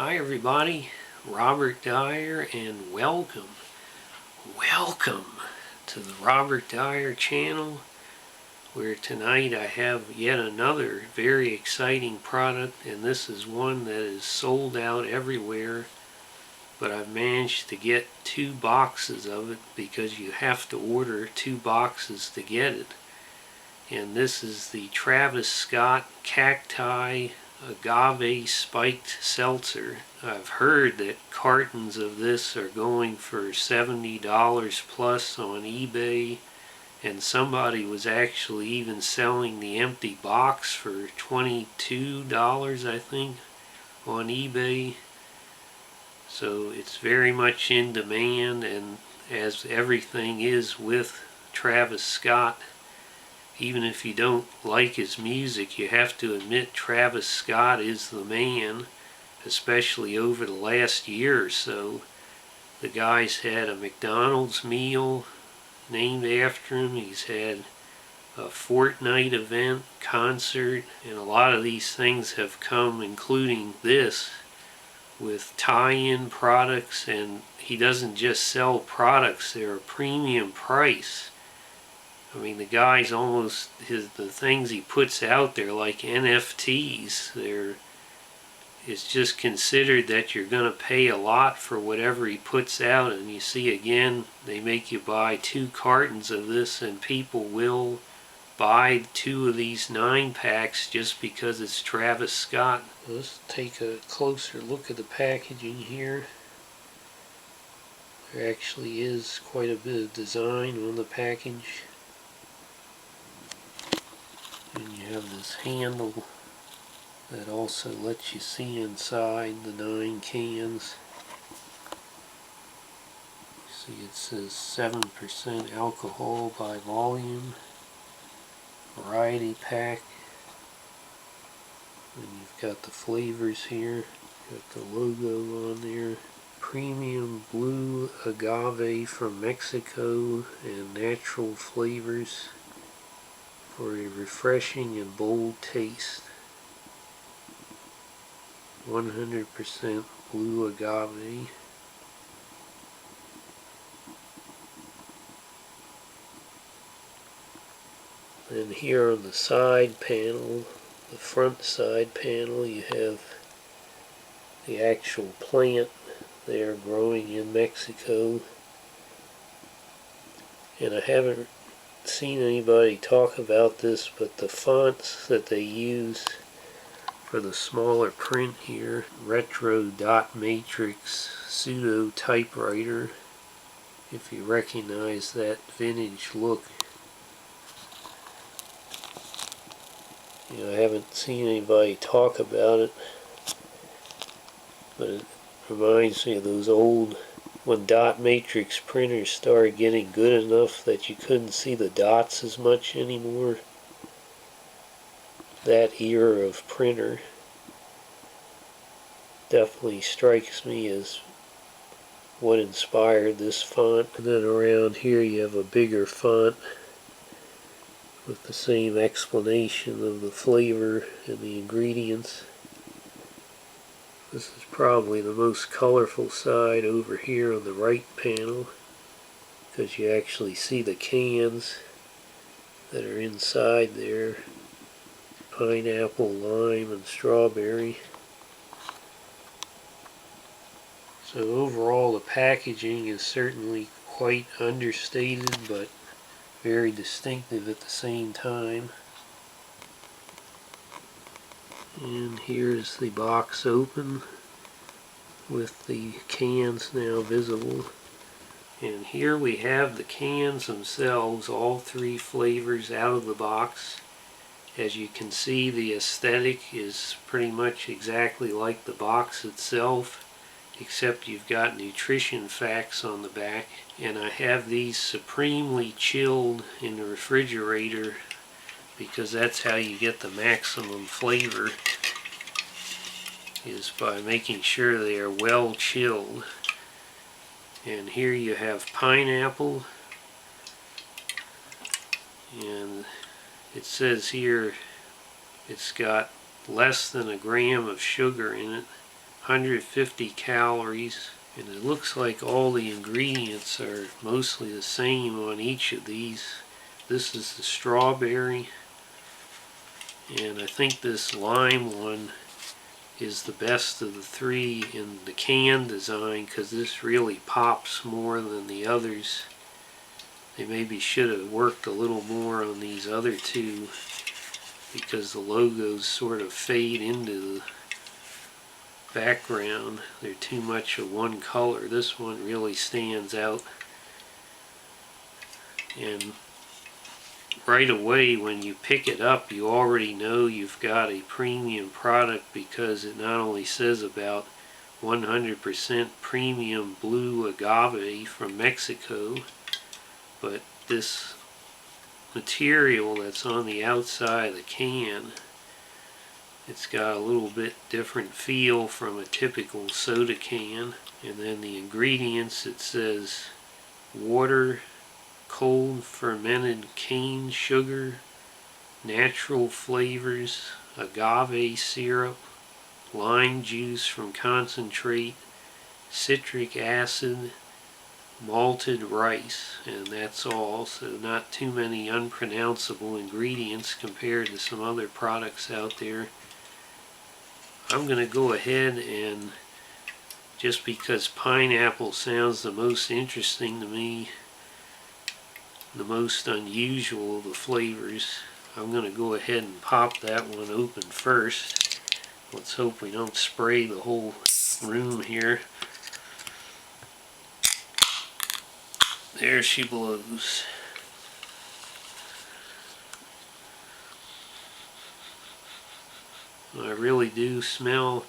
Hi everybody, Robert Dyer, and welcome to the Robert Dyer channel, where tonight I have yet another very exciting product, and this is one that is sold out everywhere, but I've managed to get 2 boxes of it because you have to order 2 boxes to get it. And this is the Travis Scott Cacti Agave-Spiked Seltzer. I've heard that cartons of this are going for $70 plus on eBay, and somebody was actually even selling the empty box for $22, I think, on eBay. So it's very much in demand, and as everything is with Travis Scott, even if you don't like his music, you have to admit Travis Scott is the man, especially over the last year or so. The guy's had a McDonald's meal named after him. He's had a Fortnite event, concert, and a lot of these things have come, including this, with tie-in products. And he doesn't just sell products, they're a premium price. I mean, the guy's almost, the things he puts out there, like NFTs, it's just considered that you're going to pay a lot for whatever he puts out. And you see, again, they make you buy 2 cartons of this, and people will buy 2 of these 9-packs just because it's Travis Scott. Let's take a closer look at the packaging here. There actually is quite a bit of design on the package. And you have this handle that also lets you see inside the 9 cans. See, it says 7% alcohol by volume, variety pack, and you've got the flavors here, got the logo on there. Premium blue agave from Mexico and natural flavors for a refreshing and bold taste. 100% blue agave. And here on the side panel, the front side panel, you have the actual plant there growing in Mexico. And I haven't seen anybody talk about this, but the fonts that they use for the smaller print here, retro dot matrix pseudo typewriter, if you recognize that vintage look. You know, I haven't seen anybody talk about it, but it reminds me of those old, when dot matrix printers started getting good enough that you couldn't see the dots as much anymore. That era of printer definitely strikes me as what inspired this font. And then around here you have a bigger font with the same explanation of the flavor and the ingredients. This is probably the most colorful side over here on the right panel, because you actually see the cans that are inside there. Pineapple, lime, and strawberry. So overall, the packaging is certainly quite understated, but very distinctive at the same time. And here's the box open with the cans now visible. And here we have the cans themselves, all 3 flavors out of the box. As you can see, the aesthetic is pretty much exactly like the box itself, except you've got nutrition facts on the back. And I have these supremely chilled in the refrigerator because that's how you get the maximum flavor, is by making sure they are well chilled. And here you have pineapple, and it says here it's got less than a gram of sugar in it, 150 calories, and it looks like all the ingredients are mostly the same on each of these. This is the strawberry, and I think this lime one is the best of the three in the can design, because this really pops more than the others. They maybe should have worked a little more on these other two, because the logos sort of fade into the background. They're too much of one color. This one really stands out, and right away when you pick it up you already know you've got a premium product, because it not only says about 100% premium blue agave from Mexico, but this material that's on the outside of the can, it's got a little bit different feel from a typical soda can. And then the ingredients, it says water, cold fermented cane sugar, natural flavors, agave syrup, lime juice from concentrate, citric acid, malted rice, and that's all. So not too many unpronounceable ingredients compared to some other products out there. I'm going to go ahead and, just because pineapple sounds the most interesting to me, the most unusual of the flavors, I'm going to go ahead and pop that one open first. Let's hope we don't spray the whole room here. There she blows. I really do smell,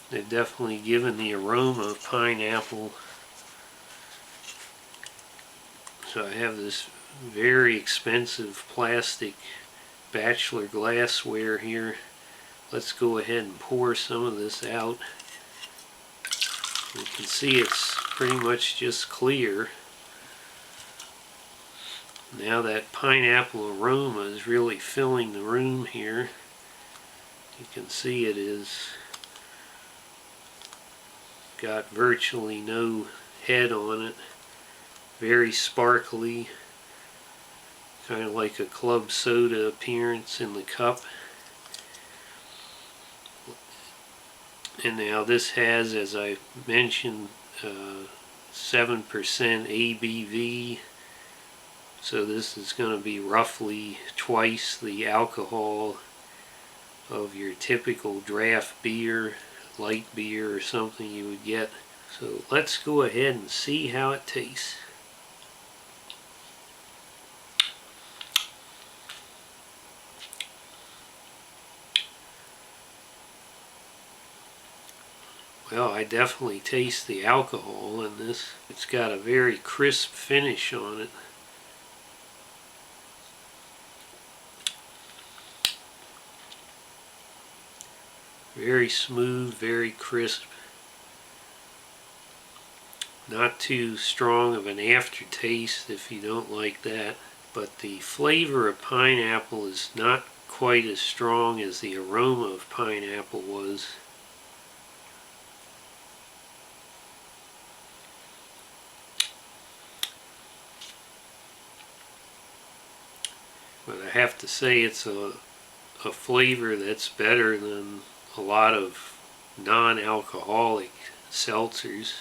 they've definitely given the aroma of pineapple. So I have this very expensive plastic bachelor glassware here. Let's go ahead and pour some of this out. You can see it's pretty much just clear. Now that pineapple aroma is really filling the room here. You can see it is got virtually no head on it. Very sparkly, kind of like a club soda appearance in the cup. And now this has, as I mentioned, 7% ABV. So this is going to be roughly twice the alcohol of your typical draft beer, light beer or something you would get. So let's go ahead and see how it tastes. Well, I definitely taste the alcohol in this. It's got a very crisp finish on it. Very smooth, very crisp. Not too strong of an aftertaste if you don't like that. But the flavor of pineapple is not quite as strong as the aroma of pineapple was. But I have to say it's a flavor that's better than a lot of non-alcoholic seltzers.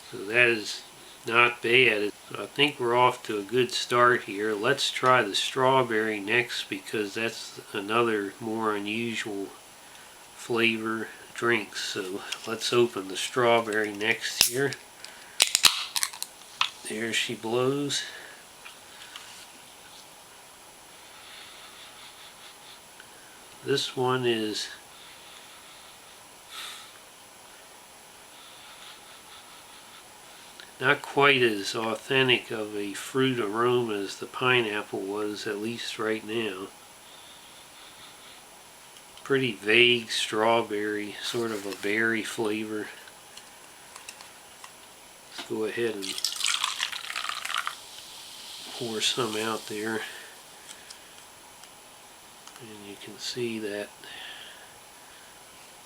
So that is not bad. I think we're off to a good start here. Let's try the strawberry next, because that's another more unusual flavor drink. So let's open the strawberry next here. There she blows. This one is not quite as authentic of a fruit aroma as the pineapple was, at least right now. Pretty vague strawberry, sort of a berry flavor. Let's go ahead and pour some out there. And you can see that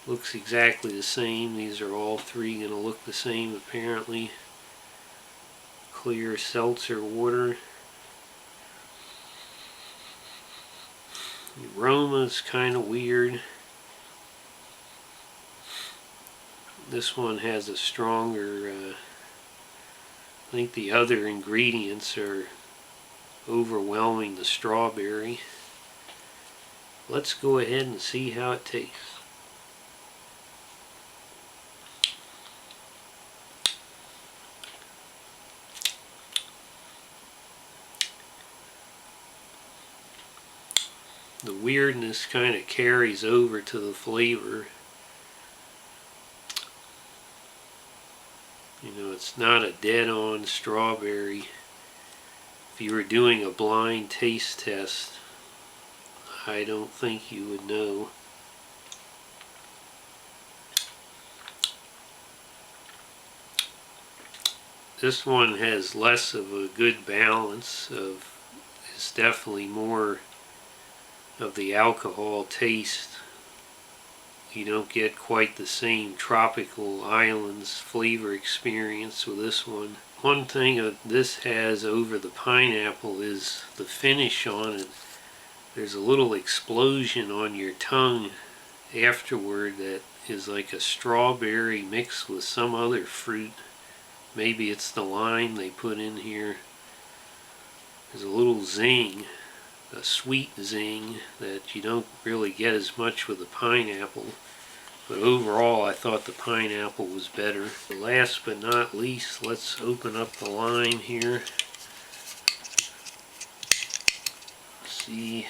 Looks exactly the same. These are all three going to look the same apparently. Clear seltzer water. The aroma's kind of weird. This one has a stronger, I think the other ingredients are overwhelming the strawberry. Let's go ahead and see how it tastes. The weirdness kind of carries over to the flavor. You know, it's not a dead-on strawberry. If you were doing a blind taste test, I don't think you would know. This one has less of a good balance of, it's definitely more of the alcohol taste. You don't get quite the same tropical islands flavor experience with this one. One thing that this has over the pineapple is the finish on it. There's a little explosion on your tongue afterward that is like a strawberry mixed with some other fruit. Maybe it's the lime they put in here. There's a little zing, a sweet zing that you don't really get as much with the pineapple. But overall, I thought the pineapple was better. Last but not least, let's open up the lime here. See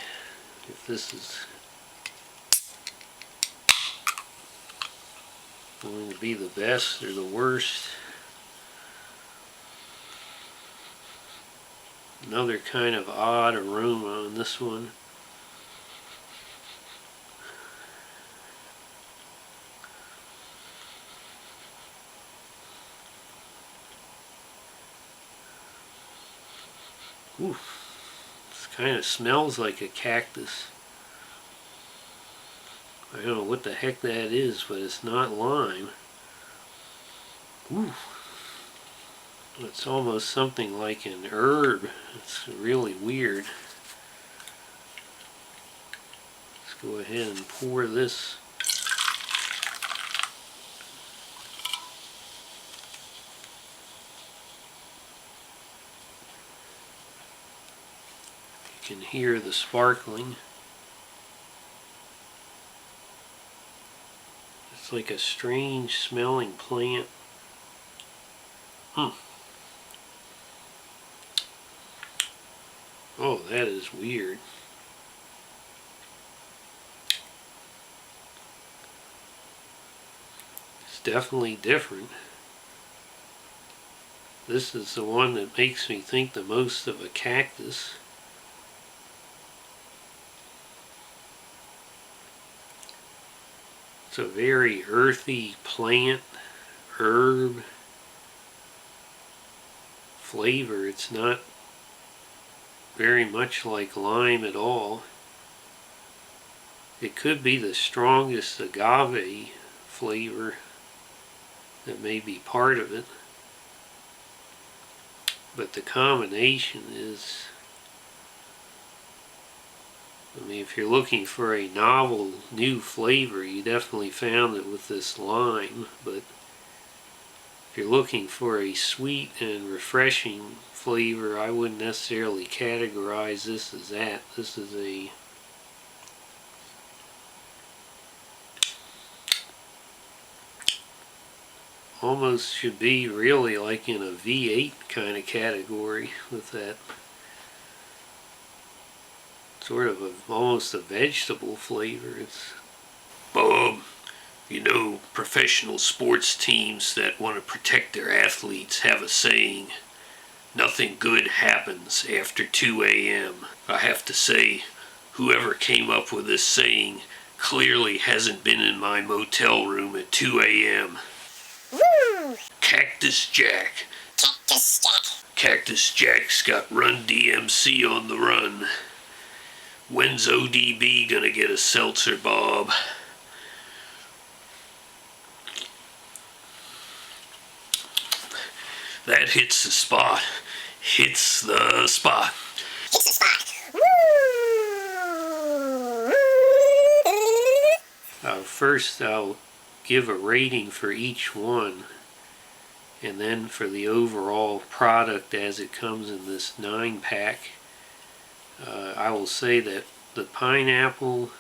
if this is going to be the best or the worst. Another kind of odd aroma on this one. Ooh, this kind of smells like a cactus. I don't know what the heck that is, but it's not lime. Ooh. It's almost something like an herb. It's really weird. Let's go ahead and pour this. You can hear the sparkling. It's like a strange smelling plant. Oh, that is weird. It's definitely different. This is the one that makes me think the most of a cactus. It's a very earthy plant, herb flavor. It's not very much like lime at all. It could be the strongest agave flavor that may be part of it, but the combination is, I mean, if you're looking for a novel new flavor, you definitely found it with this lime, but if you're looking for a sweet and refreshing flavor, I wouldn't necessarily categorize this as that. This is a almost should be really like in a V8 kind of category with that sort of almost a vegetable flavor. It's Bob. You know, professional sports teams that want to protect their athletes have a saying, nothing good happens after 2 a.m. I have to say, whoever came up with this saying clearly hasn't been in my motel room at 2 a.m. Woo! Cactus Jack. Cactus Jack. Cactus Jack's got Run DMC on the run. When's ODB gonna get a seltzer, Bob? That hits the spot. Hits the spot. Hits the spot. First, I'll give a rating for each one, and then for the overall product as it comes in this 9-pack. I will say that the pineapple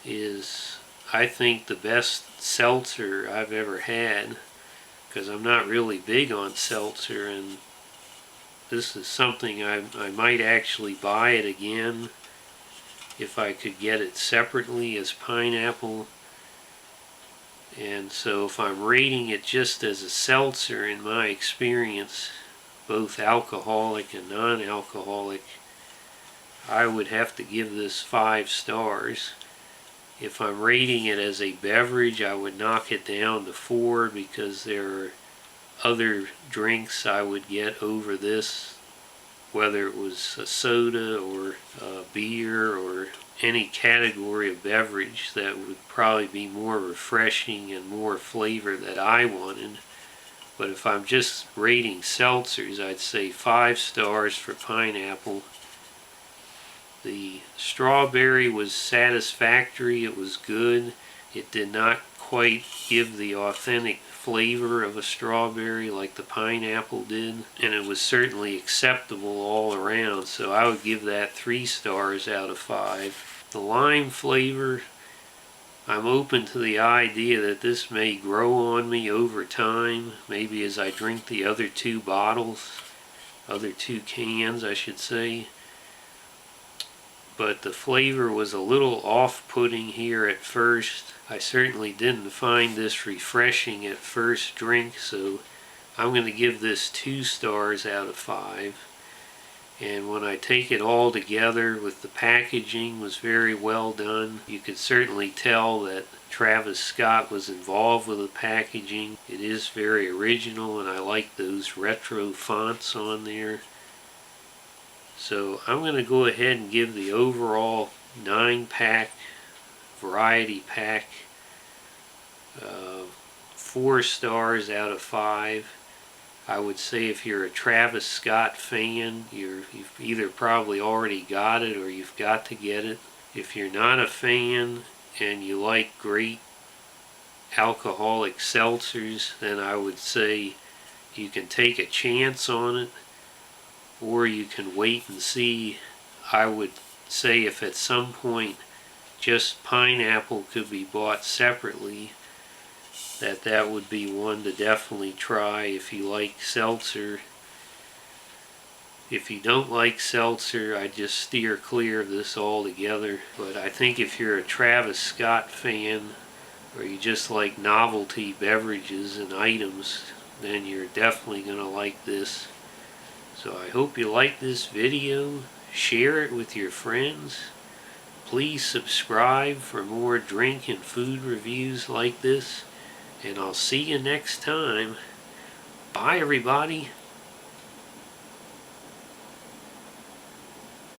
is, I think, the best seltzer I've ever had, because I'm not really big on seltzer, and this is something I might actually buy it again if I could get it separately as pineapple. And so if I'm rating it just as a seltzer, in my experience, both alcoholic and non-alcoholic, I would have to give this 5 stars. If I'm rating it as a beverage, I would knock it down to 4, because there are other drinks I would get over this, whether it was a soda or a beer or any category of beverage that would probably be more refreshing and more flavor that I wanted. But if I'm just rating seltzers, I'd say 5 stars for pineapple. The strawberry was satisfactory. It was good. It did not quite give the authentic flavor of a strawberry like the pineapple did, and it was certainly acceptable all around, so I would give that 3 stars out of 5. The lime flavor, I'm open to the idea that this may grow on me over time, maybe as I drink the other 2 bottles, other 2 cans I should say. But the flavor was a little off-putting here at first. I certainly didn't find this refreshing at first drink, so I'm going to give this 2 stars out of 5. And when I take it all together, with the packaging was very well done. You could certainly tell that Travis Scott was involved with the packaging. It is very original, and I like those retro fonts on there. So I'm going to go ahead and give the overall 9-pack variety pack 4 stars out of 5. I would say if you're a Travis Scott fan, you've either probably already got it or you've got to get it. If you're not a fan and you like great alcoholic seltzers, then I would say you can take a chance on it, or you can wait and see. I would say if at some point just pineapple could be bought separately, that would be one to definitely try if you like seltzer. If you don't like seltzer, I just steer clear of this altogether. But I think if you're a Travis Scott fan, or you just like novelty beverages and items, then you're definitely going to like this. So I hope you like this video. Share it with your friends. Please subscribe for more drink and food reviews like this. And I'll see you next time. Bye, everybody.